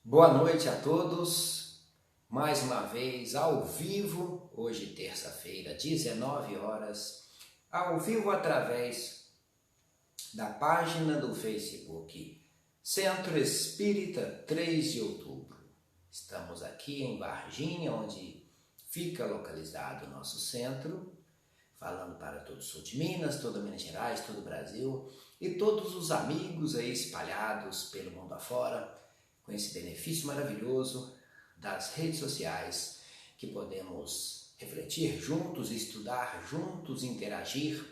Boa noite a todos, mais uma vez ao vivo, hoje terça-feira, 19 horas, ao vivo através da página do Facebook Centro Espírita 3 de Outubro. Estamos aqui em Varginha, onde fica localizado o nosso centro, falando para todo o sul de Minas, toda Minas Gerais, todo o Brasil e todos os amigos aí espalhados pelo mundo afora, com esse benefício maravilhoso das redes sociais, que podemos refletir juntos, estudar juntos, interagir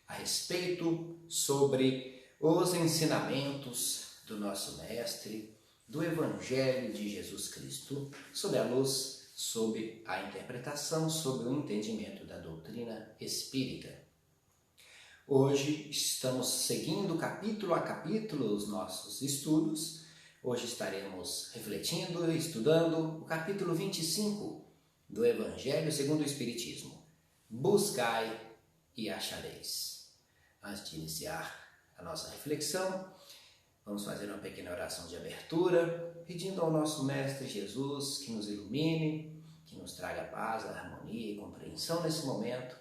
a respeito sobre os ensinamentos do nosso Mestre, do Evangelho de Jesus Cristo, sob a luz, sob a interpretação, sob o entendimento da doutrina espírita. Hoje estamos seguindo capítulo a capítulo os nossos estudos. Hoje estaremos refletindo e estudando o capítulo 25 do Evangelho segundo o Espiritismo. Buscai e achareis. Antes de iniciar a nossa reflexão, vamos fazer uma pequena oração de abertura, pedindo ao nosso Mestre Jesus que nos ilumine, que nos traga paz, harmonia e compreensão nesse momento,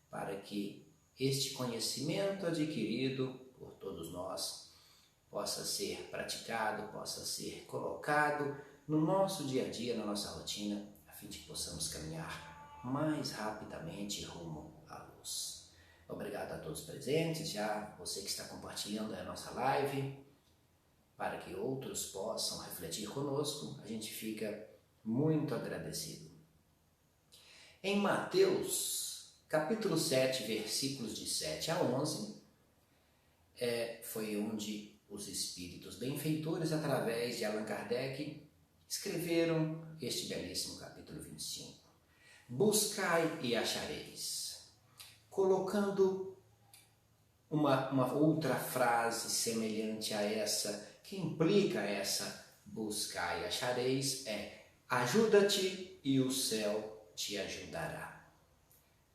para que este conhecimento adquirido por todos nós possa ser praticado, possa ser colocado no nosso dia a dia, na nossa rotina, a fim de que possamos caminhar mais rapidamente rumo à luz. Obrigado a todos presentes, já você que está compartilhando a nossa live, para que outros possam refletir conosco, a gente fica muito agradecido. Em Mateus, capítulo 7, versículos de 7 a 11, foi onde os espíritos benfeitores, através de Allan Kardec, escreveram este belíssimo capítulo 25. Buscai e achareis. Colocando uma outra frase semelhante a essa, que implica essa buscai e achareis, ajuda-te e o céu te ajudará.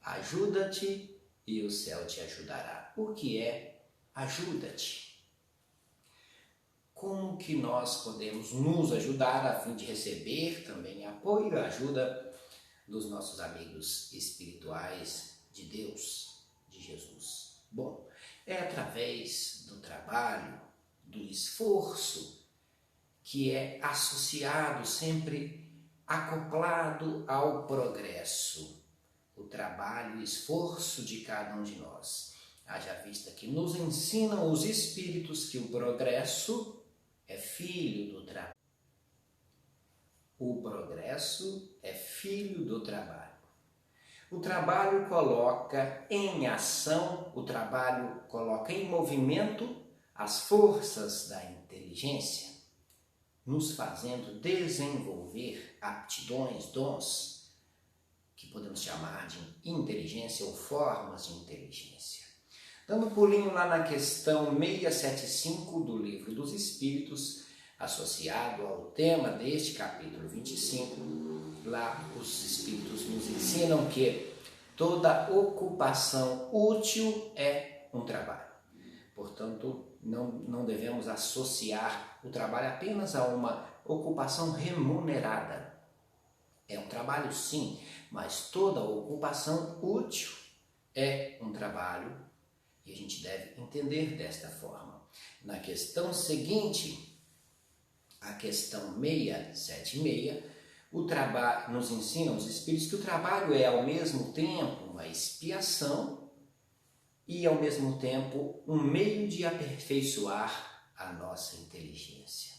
Ajuda-te e o céu te ajudará. O que é ajuda-te? Como que nós podemos nos ajudar a fim de receber também apoio e ajuda dos nossos amigos espirituais de Deus, de Jesus? Bom, é através do trabalho, do esforço, que é associado, sempre acoplado ao progresso. O trabalho e o esforço de cada um de nós. Haja vista que nos ensinam os espíritos que o progresso é filho do trabalho. O progresso é filho do trabalho. O trabalho coloca em ação, o trabalho coloca em movimento as forças da inteligência, nos fazendo desenvolver aptidões, dons, que podemos chamar de inteligência ou formas de inteligência. Dando um pulinho lá na questão 675 do Livro dos Espíritos, associado ao tema deste capítulo 25, lá os Espíritos nos ensinam que toda ocupação útil é um trabalho. Portanto, não devemos associar o trabalho apenas a uma ocupação remunerada. É um trabalho sim, mas toda ocupação útil é um trabalho. E a gente deve entender desta forma. Na questão seguinte, a questão 676, o trabalho nos ensina os espíritos que o trabalho é ao mesmo tempo uma expiação e ao mesmo tempo um meio de aperfeiçoar a nossa inteligência.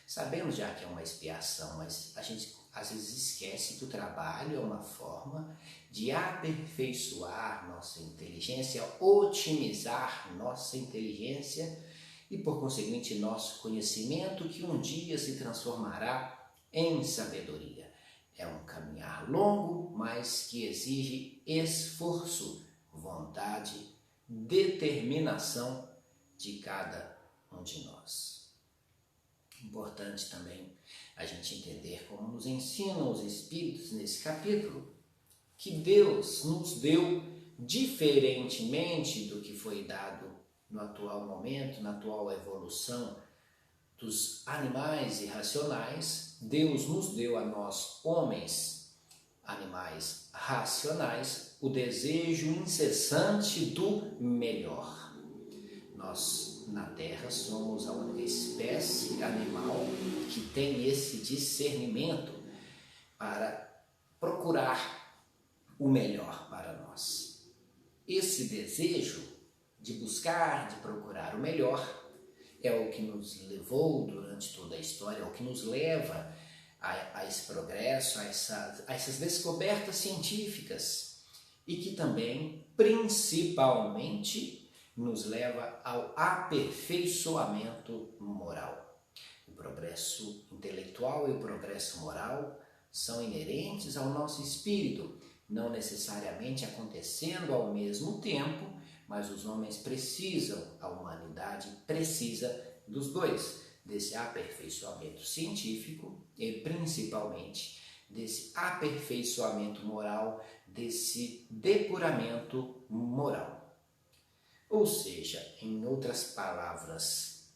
Sabemos já que é uma expiação, mas a gente às vezes esquece que o trabalho é uma forma de aperfeiçoar nossa inteligência, otimizar nossa inteligência e, por conseguinte, nosso conhecimento, que um dia se transformará em sabedoria. É um caminhar longo, mas que exige esforço, vontade, determinação de cada um de nós. Importante também a gente entender como nos ensinam os Espíritos nesse capítulo, que Deus nos deu, diferentemente do que foi dado no atual momento, na atual evolução dos animais irracionais, Deus nos deu a nós, homens, animais racionais, o desejo incessante do melhor. Nós, na Terra, somos a única espécie animal que tem esse discernimento para procurar o melhor para nós. Esse desejo de buscar, de procurar o melhor, é o que nos levou durante toda a história, é o que nos leva a esse progresso, a essas descobertas científicas e que também, principalmente, nos leva ao aperfeiçoamento moral. O progresso intelectual e o progresso moral são inerentes ao nosso espírito, não necessariamente acontecendo ao mesmo tempo, mas os homens precisam, a humanidade precisa dos dois, desse aperfeiçoamento científico e principalmente desse aperfeiçoamento moral, desse depuramento moral. Ou seja, em outras palavras,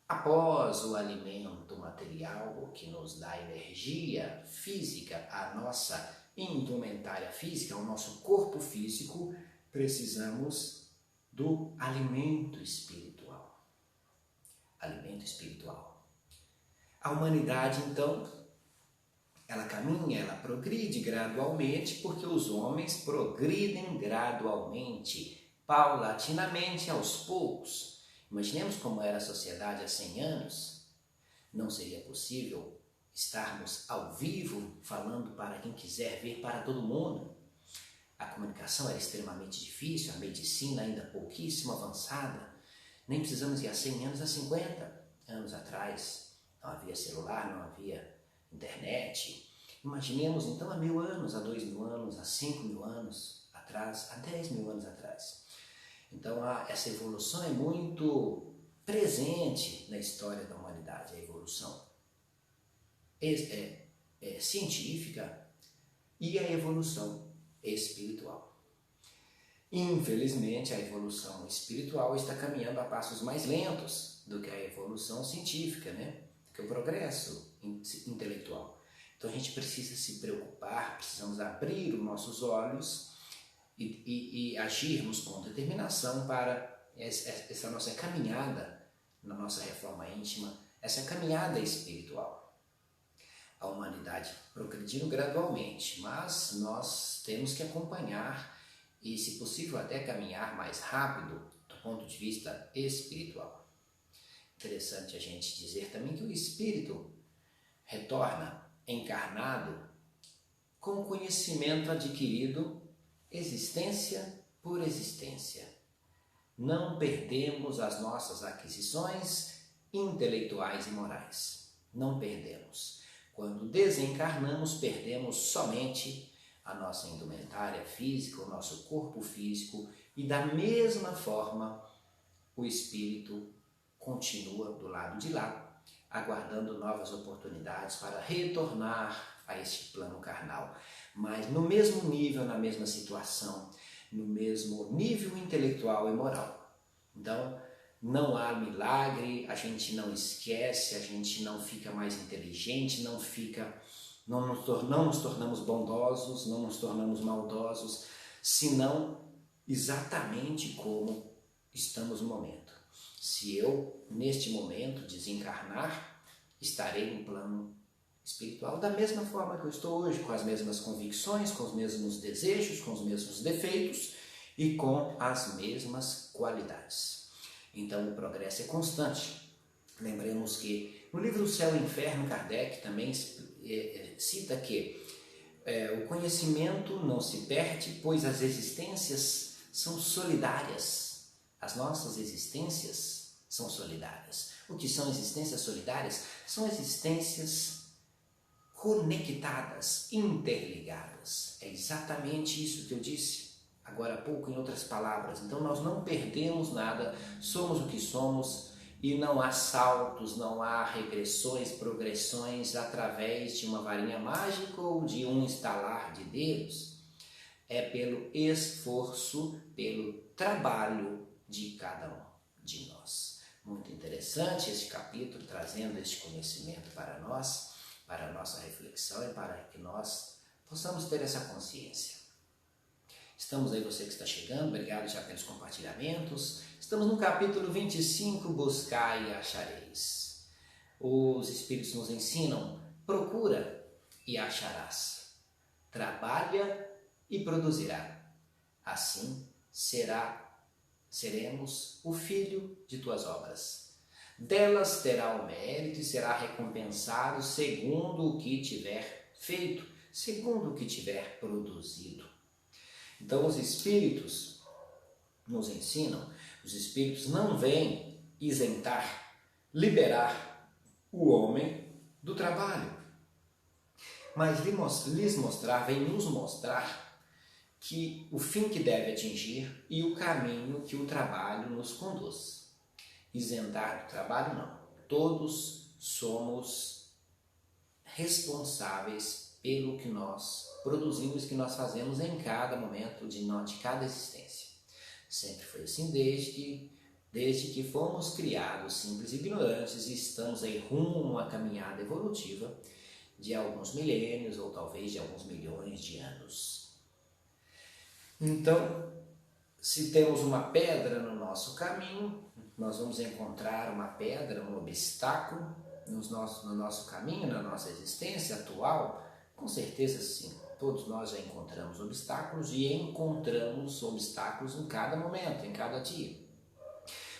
após o alimento material, o que nos dá energia física, a nossa indumentária física, o nosso corpo físico, precisamos do alimento espiritual. Alimento espiritual. A humanidade, então, ela caminha, ela progride gradualmente, porque os homens progridem gradualmente, paulatinamente, aos poucos. Imaginemos como era a sociedade há 100 anos. Não seria possível estarmos ao vivo, falando para quem quiser ver, para todo mundo. A comunicação era extremamente difícil, a medicina ainda pouquíssimo avançada. Nem precisamos ir há 100 anos, há 50 anos atrás. Não havia celular, não havia internet. Imaginemos então há 1000 anos, há 2000 anos, há 5000 anos atrás, há 10.000 anos atrás. Então essa evolução é muito presente na história da humanidade, a evolução científica e a evolução espiritual. Infelizmente, a evolução espiritual está caminhando a passos mais lentos do que a evolução científica, né? Do que o progresso intelectual. Então a gente precisa se preocupar, precisamos abrir os nossos olhos e agirmos com determinação para essa nossa caminhada, na nossa reforma íntima, essa caminhada espiritual. A humanidade progredindo gradualmente, mas nós temos que acompanhar e, se possível, até caminhar mais rápido do ponto de vista espiritual. Interessante a gente dizer também que o espírito retorna encarnado com conhecimento adquirido, existência por existência. Não perdemos as nossas aquisições intelectuais e morais. Não perdemos. Quando desencarnamos, perdemos somente a nossa indumentária física, o nosso corpo físico, e da mesma forma o espírito continua do lado de lá, aguardando novas oportunidades para retornar a este plano carnal. Mas no mesmo nível, na mesma situação, no mesmo nível intelectual e moral. Então, não há milagre, a gente não esquece, a gente não fica mais inteligente, não nos tornamos bondosos, não nos tornamos maldosos, senão exatamente como estamos no momento. Se eu, neste momento, desencarnar, estarei no plano espiritual da mesma forma que eu estou hoje, com as mesmas convicções, com os mesmos desejos, com os mesmos defeitos e com as mesmas qualidades. Então o progresso é constante. Lembremos que no livro O Céu e o Inferno, Kardec também cita que o conhecimento não se perde, pois as existências são solidárias. As nossas existências são solidárias. O que são existências solidárias? São existências conectadas, interligadas. É exatamente isso que eu disse agora há pouco, em outras palavras. Então nós não perdemos nada, somos o que somos e não há saltos, não há regressões, progressões através de uma varinha mágica ou de um estalar de dedos. É pelo esforço, pelo trabalho de cada um de nós. Muito interessante este capítulo, trazendo este conhecimento para nós, para a nossa reflexão e para que nós possamos ter essa consciência. Estamos aí, você que está chegando, obrigado já pelos compartilhamentos. Estamos no capítulo 25, buscai e achareis. Os Espíritos nos ensinam, procura e acharás. Trabalha e produzirá. Assim seremos o filho de tuas obras. Delas terá o mérito e será recompensado segundo o que tiver feito, segundo o que tiver produzido. Então os Espíritos nos ensinam, os Espíritos não vêm isentar, liberar o homem do trabalho, mas lhes mostrar, vem nos mostrar que o fim que deve atingir e o caminho que o trabalho nos conduz. Isentar do trabalho não, todos somos responsáveis pelo que nós produzimos, que nós fazemos em cada momento de cada existência. Sempre foi assim desde que fomos criados simples e ignorantes e estamos aí rumo a uma caminhada evolutiva de alguns milênios ou talvez de alguns milhões de anos. Então, se temos uma pedra no nosso caminho, nós vamos encontrar uma pedra, um obstáculo no nosso caminho, na nossa existência atual. Com certeza sim, todos nós já encontramos obstáculos e encontramos obstáculos em cada momento, em cada dia.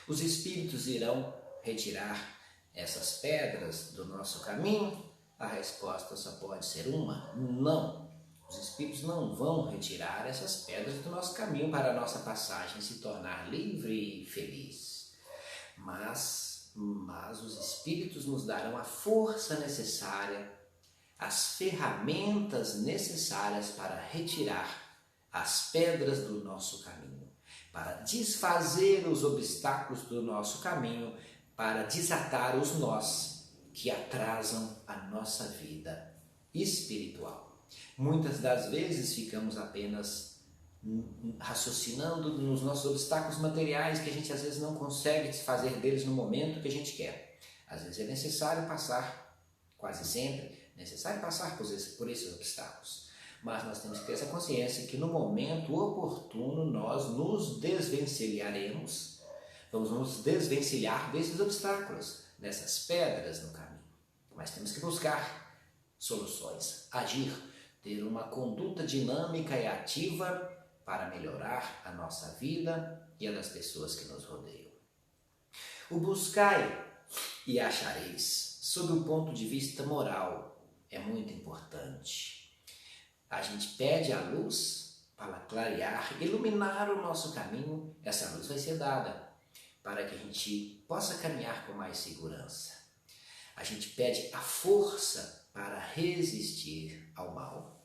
Os Espíritos irão retirar essas pedras do nosso caminho? A resposta só pode ser uma: não. Os Espíritos não vão retirar essas pedras do nosso caminho para a nossa passagem se tornar livre e feliz. Mas os Espíritos nos darão a força necessária, as ferramentas necessárias para retirar as pedras do nosso caminho, para desfazer os obstáculos do nosso caminho, para desatar os nós que atrasam a nossa vida espiritual. Muitas das vezes ficamos apenas raciocinando nos nossos obstáculos materiais, que a gente às vezes não consegue desfazer deles no momento que a gente quer. Às vezes é necessário passar, quase sempre, necessário passar por esses obstáculos. Mas nós temos que ter essa consciência que no momento oportuno nós nos desvencilharemos, vamos nos desvencilhar desses obstáculos, dessas pedras no caminho. Mas temos que buscar soluções, agir, ter uma conduta dinâmica e ativa para melhorar a nossa vida e a das pessoas que nos rodeiam. O buscai e achareis, sob o ponto de vista moral, é muito importante. A gente pede a luz para clarear, iluminar o nosso caminho. Essa luz vai ser dada para que a gente possa caminhar com mais segurança. A gente pede a força para resistir ao mal.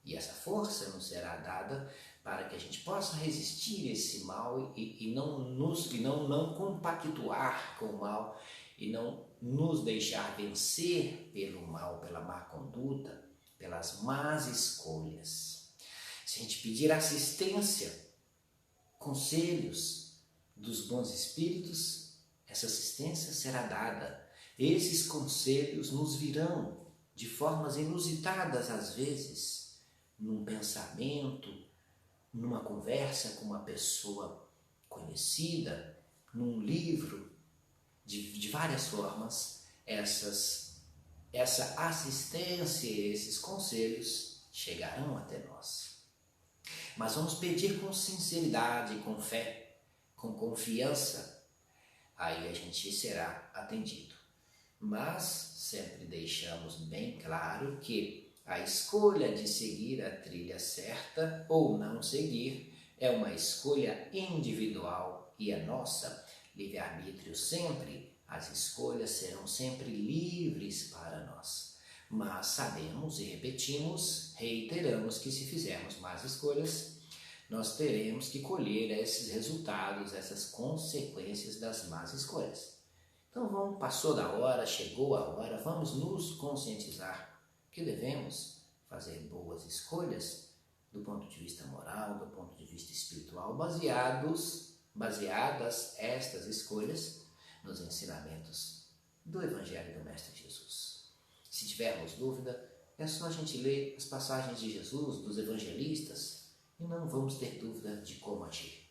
E essa força nos será dada para que a gente possa resistir a esse mal e não compactuar com o mal e não nos deixar vencer pelo mal, pela má conduta, pelas más escolhas. Se a gente pedir assistência, conselhos dos bons espíritos, essa assistência será dada. Esses conselhos nos virão de formas inusitadas às vezes, num pensamento, numa conversa com uma pessoa conhecida, num livro, de várias formas, essa assistência, esses conselhos chegarão até nós. Mas vamos pedir com sinceridade, com fé, com confiança, aí a gente será atendido. Mas sempre deixamos bem claro que a escolha de seguir a trilha certa ou não seguir é uma escolha individual e é nossa. Livre-arbítrio sempre, as escolhas serão sempre livres para nós. Mas sabemos e repetimos, reiteramos que se fizermos más escolhas, nós teremos que colher esses resultados, essas consequências das más escolhas. Então passou da hora, chegou a hora, vamos nos conscientizar que devemos fazer boas escolhas do ponto de vista moral, do ponto de vista espiritual, baseadas estas escolhas nos ensinamentos do Evangelho do Mestre Jesus. Se tivermos dúvida, é só a gente ler as passagens de Jesus, dos evangelistas, e não vamos ter dúvida de como agir.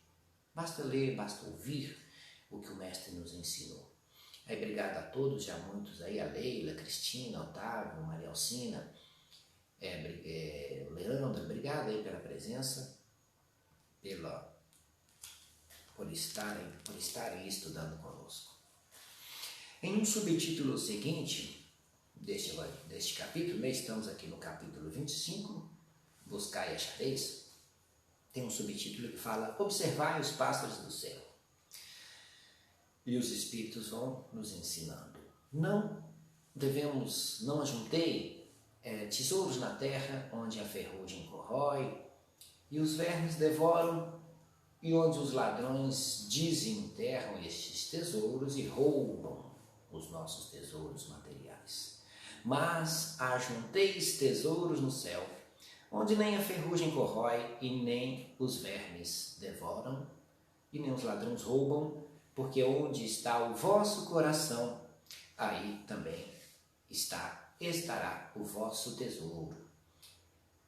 Basta ler, basta ouvir o que o Mestre nos ensinou. Aí, obrigado a todos, já muitos aí, a Leila, a Cristina, a Otávio, a Maria Alcina, Leandro, obrigado aí pela presença, por estarem estudando conosco. Em um subtítulo seguinte deste capítulo, né, estamos aqui no capítulo 25, Buscai e achareis, tem um subtítulo que fala: Observai os pássaros do céu. E os Espíritos vão nos ensinando. Não ajuntei tesouros na terra, onde a ferrugem corrói, e os vermes devoram, e onde os ladrões desenterram estes tesouros e roubam os nossos tesouros materiais. Mas ajunteis tesouros no céu, onde nem a ferrugem corrói, e nem os vermes devoram, e nem os ladrões roubam, porque onde está o vosso coração, aí também estará o vosso tesouro.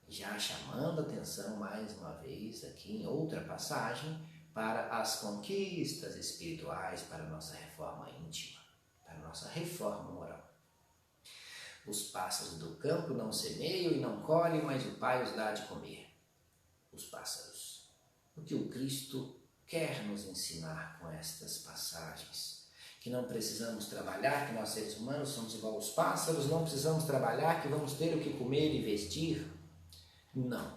Já chamando atenção mais uma vez aqui em outra passagem para as conquistas espirituais, para a nossa reforma íntima, para a nossa reforma moral. Os pássaros do campo não semeiam e não colhem, mas o Pai os dá de comer. Os pássaros. O que o Cristo quer nos ensinar com estas passagens? Que não precisamos trabalhar, que nós seres humanos somos igual aos pássaros, não precisamos trabalhar, que vamos ter o que comer e vestir. Não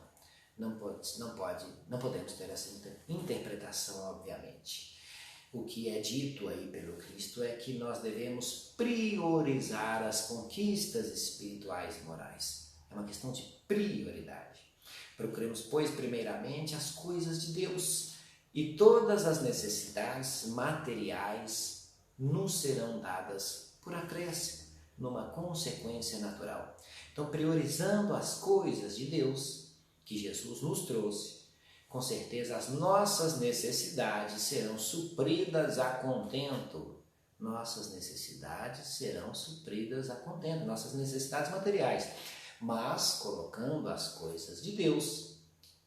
podemos ter essa interpretação, obviamente. O que é dito aí pelo Cristo é que nós devemos priorizar as conquistas espirituais e morais. É uma questão de prioridade. Procuremos, pois, primeiramente as coisas de Deus, e todas as necessidades materiais nos serão dadas por acréscimo, numa consequência natural. Então, priorizando as coisas de Deus que Jesus nos trouxe, com certeza as nossas necessidades serão supridas a contento. Nossas necessidades serão supridas a contento, nossas necessidades materiais. Mas, colocando as coisas de Deus,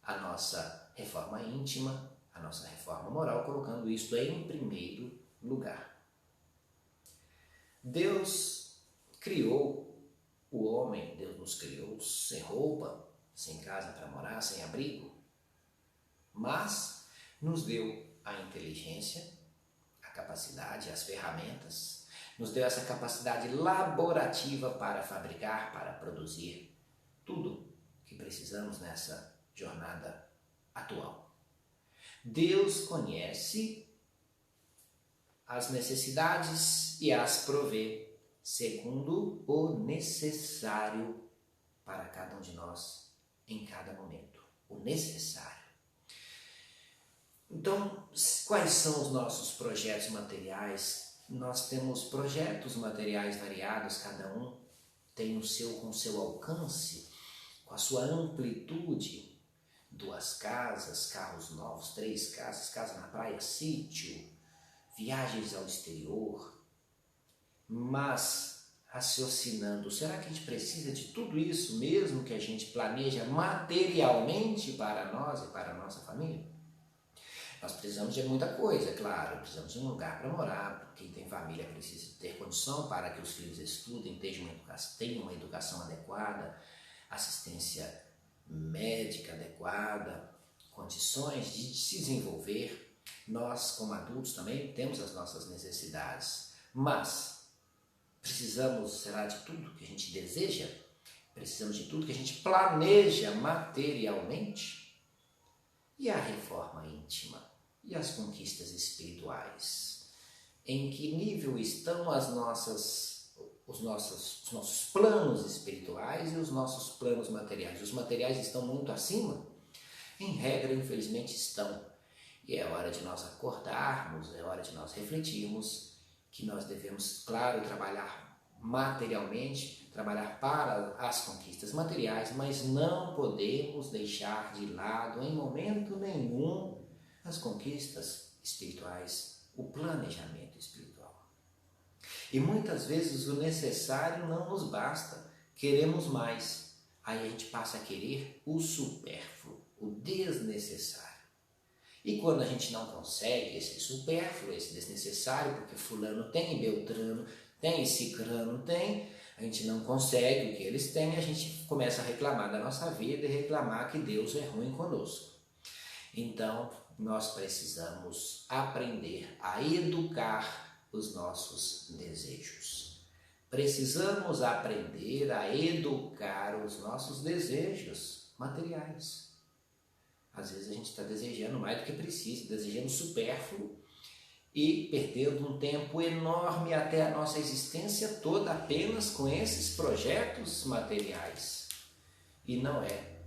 a nossa reforma íntima, a nossa reforma moral, colocando isto em primeiro lugar. Deus criou o homem, Deus nos criou sem roupa, sem casa para morar, sem abrigo, mas nos deu a inteligência, a capacidade, as ferramentas, nos deu essa capacidade laborativa para fabricar, para produzir tudo que precisamos nessa jornada atual. Deus conhece as necessidades e as provê segundo o necessário para cada um de nós em cada momento. O necessário. Então, quais são os nossos projetos materiais? Nós temos projetos materiais variados, cada um tem com o seu alcance, com a sua amplitude. 2 casas, carros novos, 3 casas, casa na praia, sítio, viagens ao exterior. Mas, raciocinando, será que a gente precisa de tudo isso mesmo que a gente planeja materialmente para nós e para a nossa família? Nós precisamos de muita coisa, é claro, precisamos de um lugar para morar, quem tem família precisa ter condição para que os filhos estudem, tenham uma educação adequada, assistência médica adequada, condições de se desenvolver. Nós, como adultos, também temos as nossas necessidades, mas precisamos, será, de tudo que a gente deseja? Precisamos de tudo que a gente planeja materialmente? E a reforma íntima? E as conquistas espirituais? Em que nível estão os nossos planos espirituais e os nossos planos materiais? Os materiais estão muito acima? Em regra, infelizmente, estão. E é hora de nós acordarmos, é hora de nós refletirmos que nós devemos, claro, trabalhar materialmente, trabalhar para as conquistas materiais, mas não podemos deixar de lado, em momento nenhum, as conquistas espirituais, o planejamento espiritual. E muitas vezes o necessário não nos basta, queremos mais. Aí a gente passa a querer o supérfluo, o desnecessário. E quando a gente não consegue esse supérfluo, esse desnecessário, porque fulano tem, Beltrano tem, Cicrano tem, a gente não consegue o que eles têm, a gente começa a reclamar da nossa vida e reclamar que Deus é ruim conosco. Então, nós precisamos aprender a educar os nossos desejos. Precisamos aprender a educar os nossos desejos materiais. Às vezes a gente está desejando mais do que precisa, desejando supérfluo e perdendo um tempo enorme até a nossa existência toda apenas com esses projetos materiais. E não é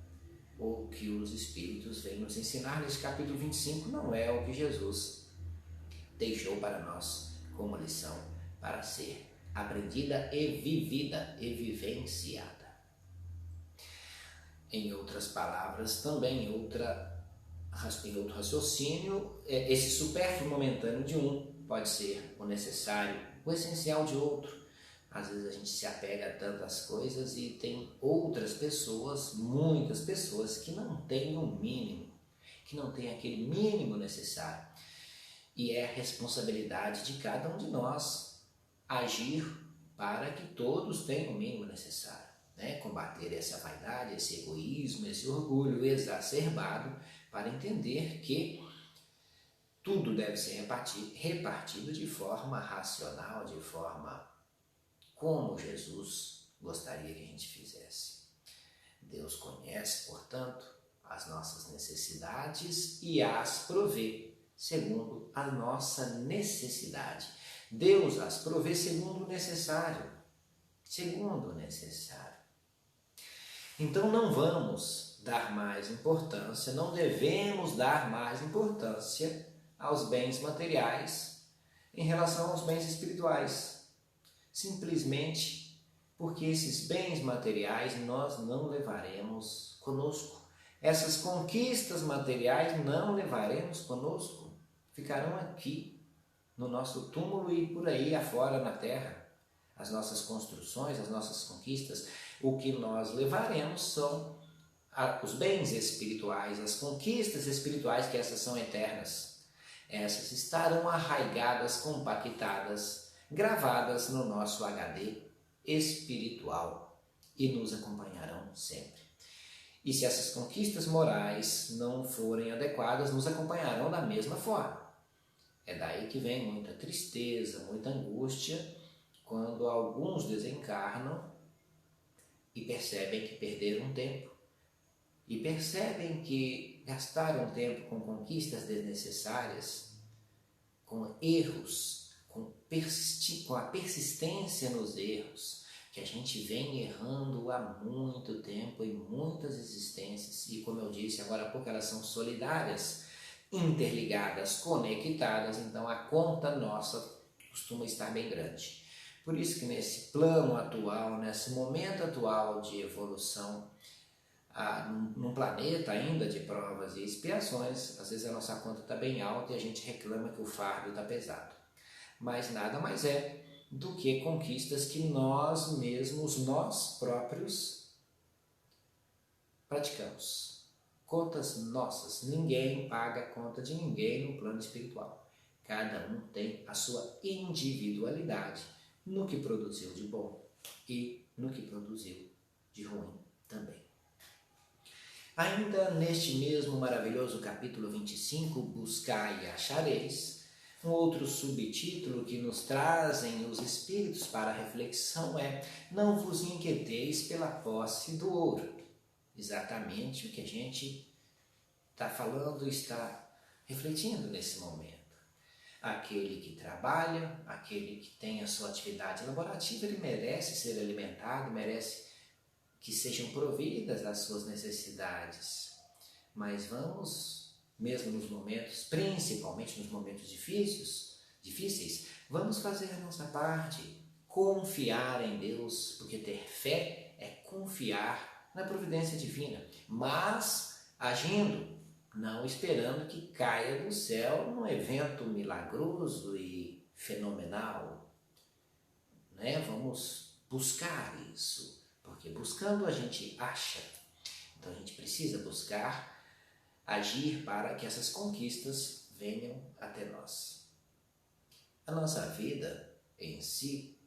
o que os Espíritos vêm nos ensinar nesse capítulo 25, não é o que Jesus deixou para nós como lição para ser aprendida e vivida e vivenciada. Em outras palavras, também em outro raciocínio, esse supérfluo momentâneo de um pode ser o necessário, o essencial de outro. Às vezes a gente se apega a tantas coisas e tem outras pessoas, muitas pessoas, que não têm o mínimo, que não têm aquele mínimo necessário. E é a responsabilidade de cada um de nós agir para que todos tenham o mínimo necessário. Combater essa vaidade, esse egoísmo, esse orgulho exacerbado, para entender que tudo deve ser repartido de forma racional, de forma como Jesus gostaria que a gente fizesse. Deus conhece, portanto, as nossas necessidades e as provê segundo a nossa necessidade. Deus as provê segundo o necessário. Segundo o necessário. Então não vamos dar mais importância, não devemos dar mais importância aos bens materiais em relação aos bens espirituais. Simplesmente porque esses bens materiais nós não levaremos conosco. Essas conquistas materiais não levaremos conosco. Ficarão aqui no nosso túmulo e por aí afora na terra. As nossas construções, as nossas conquistas, o que nós levaremos são os bens espirituais, as conquistas espirituais, que essas são eternas. Essas estarão arraigadas, compactadas, gravadas no nosso HD espiritual e nos acompanharão sempre. E se essas conquistas morais não forem adequadas, nos acompanharão da mesma forma. É daí que vem muita tristeza, muita angústia, quando alguns desencarnam e percebem que perderam tempo, e percebem que gastaram tempo com conquistas desnecessárias, com erros, com a persistência nos erros, que a gente vem errando há muito tempo, em muitas existências, e como eu disse agora há pouco, elas são solidárias, interligadas, conectadas, então a conta nossa costuma estar bem grande. Por isso que nesse plano atual, nesse momento atual de evolução, num planeta ainda de provas e expiações, às vezes a nossa conta está bem alta e a gente reclama que o fardo está pesado. Mas nada mais é do que conquistas que nós mesmos, nós próprios, praticamos. Contas nossas. Ninguém paga a conta de ninguém no plano espiritual. Cada um tem a sua individualidade no que produziu de bom e no que produziu de ruim também. Ainda neste mesmo maravilhoso capítulo 25, Buscai e achareis, um outro subtítulo que nos trazem os Espíritos para a reflexão é: não vos inquieteis pela posse do ouro. Exatamente o que a gente está falando, está refletindo nesse momento. Aquele que trabalha, aquele que tem a sua atividade laborativa, ele merece ser alimentado, merece que sejam providas as suas necessidades. Mas vamos, mesmo nos momentos, principalmente nos momentos difíceis, vamos fazer a nossa parte, confiar em Deus, porque ter fé é confiar na providência divina, mas agindo, não esperando que caia do céu um evento milagroso e fenomenal. né? Vamos buscar isso, porque buscando a gente acha. Então a gente precisa buscar agir para que essas conquistas venham até nós. A nossa vida em si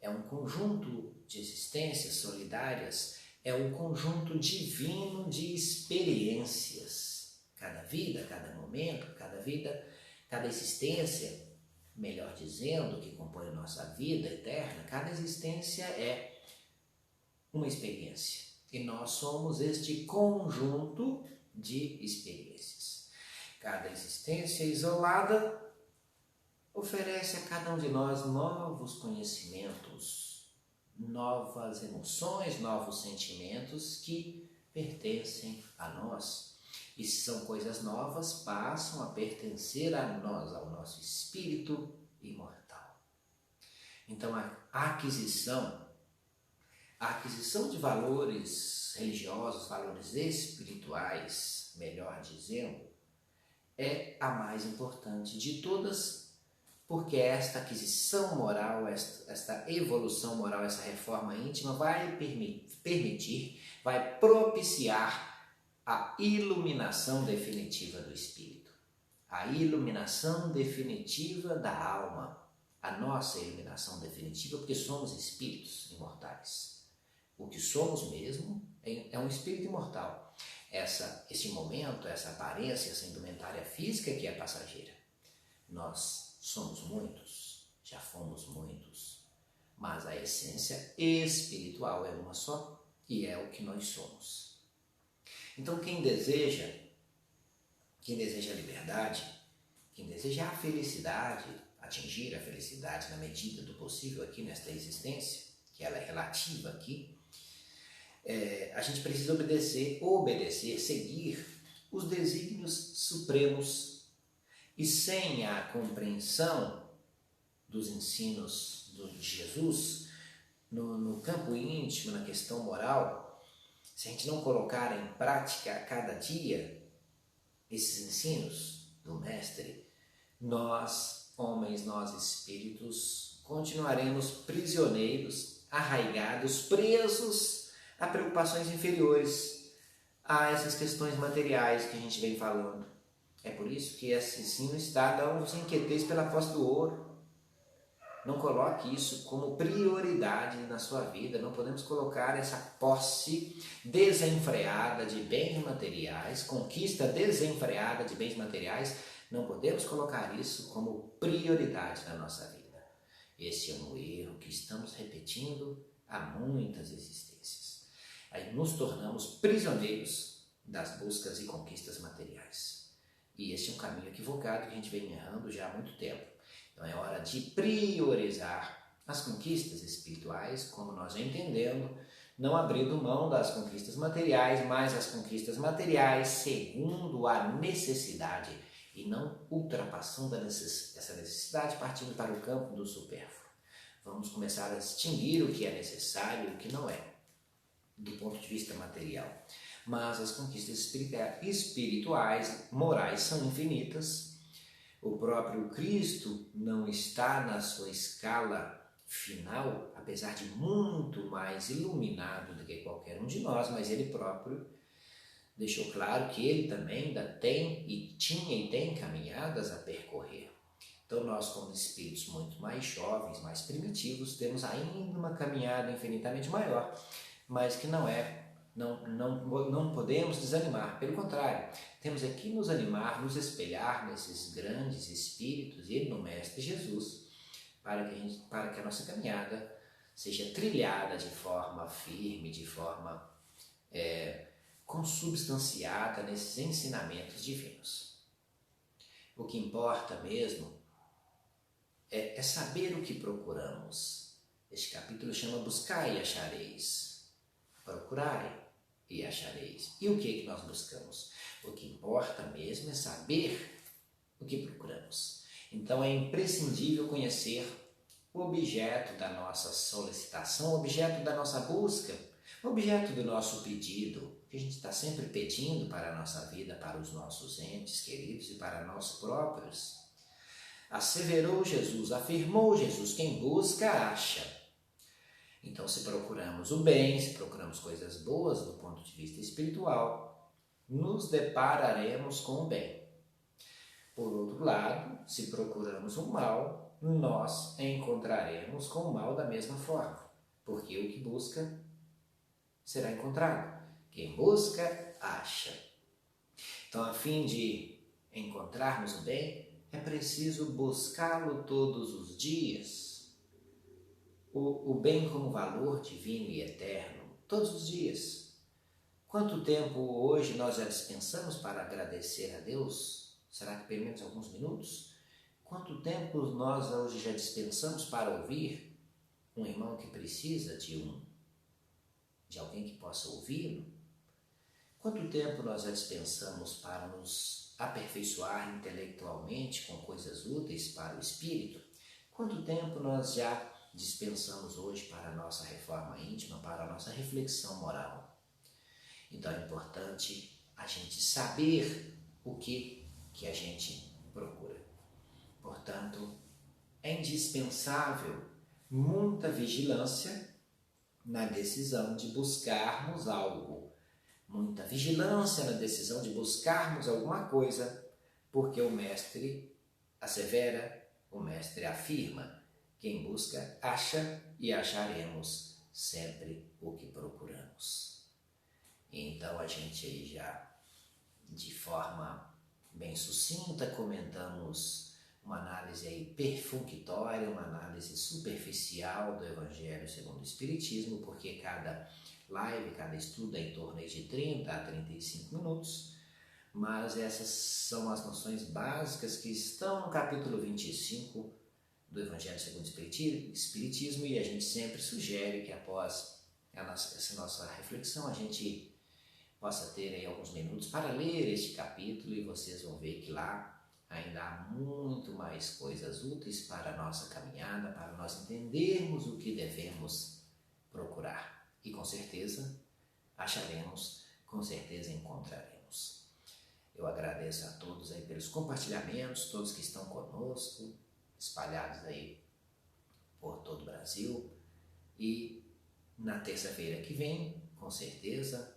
é um conjunto de existências solidárias, é um conjunto divino de experiências. Cada vida, cada momento, cada existência, melhor dizendo, que compõe a nossa vida eterna, cada existência é uma experiência. E nós somos este conjunto de experiências. Cada existência isolada oferece a cada um de nós novos conhecimentos, novas emoções, novos sentimentos que pertencem a nós. E se são coisas novas, passam a pertencer a nós, ao nosso espírito imortal. Então a aquisição de valores religiosos, valores espirituais, melhor dizendo, é a mais importante de todas, porque esta aquisição moral, esta evolução moral, essa reforma íntima vai permitir, vai propiciar a iluminação definitiva do espírito, a iluminação definitiva da alma, a nossa iluminação definitiva, porque somos espíritos imortais. O que somos mesmo é um espírito imortal. Esse momento, essa aparência, essa indumentária física que é passageira. Nós somos muitos, já fomos muitos, mas a essência espiritual é uma só e é o que nós somos. Então quem deseja a liberdade, quem deseja a felicidade, atingir a felicidade na medida do possível aqui nesta existência, que ela é relativa aqui, a gente precisa obedecer, seguir os desígnios supremos. E sem a compreensão dos ensinos de Jesus, no campo íntimo, na questão moral, se a gente não colocar em prática a cada dia esses ensinos do Mestre, nós, homens, nós espíritos, continuaremos prisioneiros, arraigados, presos a preocupações inferiores a essas questões materiais que a gente vem falando. É por isso que esse ensino está: não vos inquieteis pela posse do ouro. Não coloque isso como prioridade na sua vida. Não podemos colocar essa posse desenfreada de bens materiais, conquista desenfreada de bens materiais. Não podemos colocar isso como prioridade na nossa vida. Esse é um erro que estamos repetindo há muitas existências. Aí nos tornamos prisioneiros das buscas e conquistas materiais. E esse é um caminho equivocado que a gente vem errando já há muito tempo. Então é hora de priorizar as conquistas espirituais, como nós já entendemos, não abrindo mão das conquistas materiais, mas as conquistas materiais segundo a necessidade e não ultrapassando essa necessidade, partindo para o campo do supérfluo. Vamos começar a distinguir o que é necessário e o que não é, do ponto de vista material. Mas as conquistas espirituais, morais, são infinitas. O próprio Cristo não está na sua escala final, apesar de muito mais iluminado do que qualquer um de nós, mas ele próprio deixou claro que ele também ainda tem e tinha e tem caminhadas a percorrer. Então nós, como espíritos muito mais jovens, mais primitivos, temos ainda uma caminhada infinitamente maior, mas que não podemos desanimar. Pelo contrário, temos que nos animar, nos espelhar nesses grandes espíritos e no Mestre Jesus, para que a nossa caminhada seja trilhada de forma firme, de forma consubstanciada nesses ensinamentos divinos. O que importa mesmo é saber o que procuramos. Este capítulo chama Buscai e Achareis. Procurai e achareis. E o que nós buscamos? O que importa mesmo é saber o que procuramos. Então é imprescindível conhecer o objeto da nossa solicitação, o objeto da nossa busca, o objeto do nosso pedido, que a gente está sempre pedindo para a nossa vida, para os nossos entes queridos e para nós próprios. asseverou Jesus, afirmou Jesus, quem busca, acha. Então, se procuramos o bem, se procuramos coisas boas do ponto de vista espiritual, nos depararemos com o bem. Por outro lado, se procuramos o mal, nós encontraremos com o mal da mesma forma, porque o que busca será encontrado. Quem busca, acha. Então, a fim de encontrarmos o bem, é preciso buscá-lo todos os dias. O bem como valor divino e eterno, todos os dias. Quanto tempo hoje nós já dispensamos para agradecer a Deus? Será que pelo menos alguns minutos? Quanto tempo nós hoje já dispensamos para ouvir um irmão que precisa de alguém que possa ouvi-lo? Quanto tempo nós já dispensamos para nos aperfeiçoar intelectualmente com coisas úteis para o espírito? Quanto tempo nós já dispensamos hoje para a nossa reforma íntima, para a nossa reflexão moral? Então é importante a gente saber o que a gente procura. Portanto, é indispensável muita vigilância na decisão de buscarmos algo, muita vigilância na decisão de buscarmos alguma coisa, porque o Mestre assevera, o Mestre afirma, quem busca, acha e acharemos sempre o que procuramos. Então a gente aí já, de forma bem sucinta, comentamos uma análise aí perfunctória, uma análise superficial do Evangelho segundo o Espiritismo, porque cada live, cada estudo é em torno de 30 a 35 minutos, mas essas são as noções básicas que estão no capítulo 25 do Evangelho segundo o Espiritismo, e a gente sempre sugere que após essa nossa reflexão a gente possa ter aí alguns minutos para ler este capítulo, e vocês vão ver que lá ainda há muito mais coisas úteis para a nossa caminhada, para nós entendermos o que devemos procurar. E com certeza acharemos, com certeza encontraremos. Eu agradeço a todos aí pelos compartilhamentos, todos que estão conosco, espalhados aí por todo o Brasil. E na terça-feira que vem, com certeza,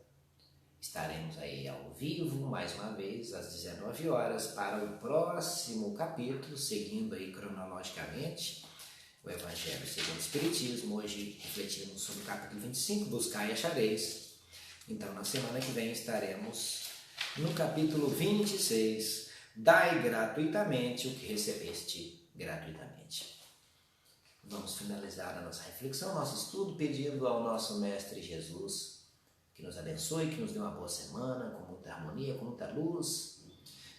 estaremos aí ao vivo, mais uma vez, às 19 horas, para o próximo capítulo, seguindo aí cronologicamente o Evangelho segundo o Espiritismo. Hoje refletimos sobre o capítulo 25, Buscai e achareis. Então, na semana que vem estaremos no capítulo 26, Dai gratuitamente o que recebeste gratuitamente. Vamos finalizar a nossa reflexão, nosso estudo, pedindo ao nosso Mestre Jesus que nos abençoe, que nos dê uma boa semana, com muita harmonia, com muita luz,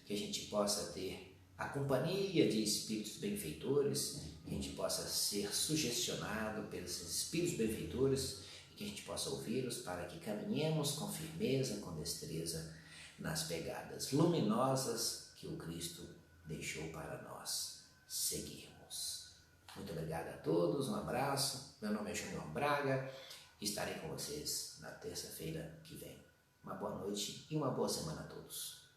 que a gente possa ter a companhia de espíritos benfeitores, que a gente possa ser sugestionado pelos espíritos benfeitores, e que a gente possa ouvi-los para que caminhemos com firmeza, com destreza, nas pegadas luminosas que o Cristo deixou para nós seguirmos. Muito obrigado a todos, um abraço, meu nome é Júnior Braga, estarei com vocês na terça-feira que vem. Uma boa noite e uma boa semana a todos.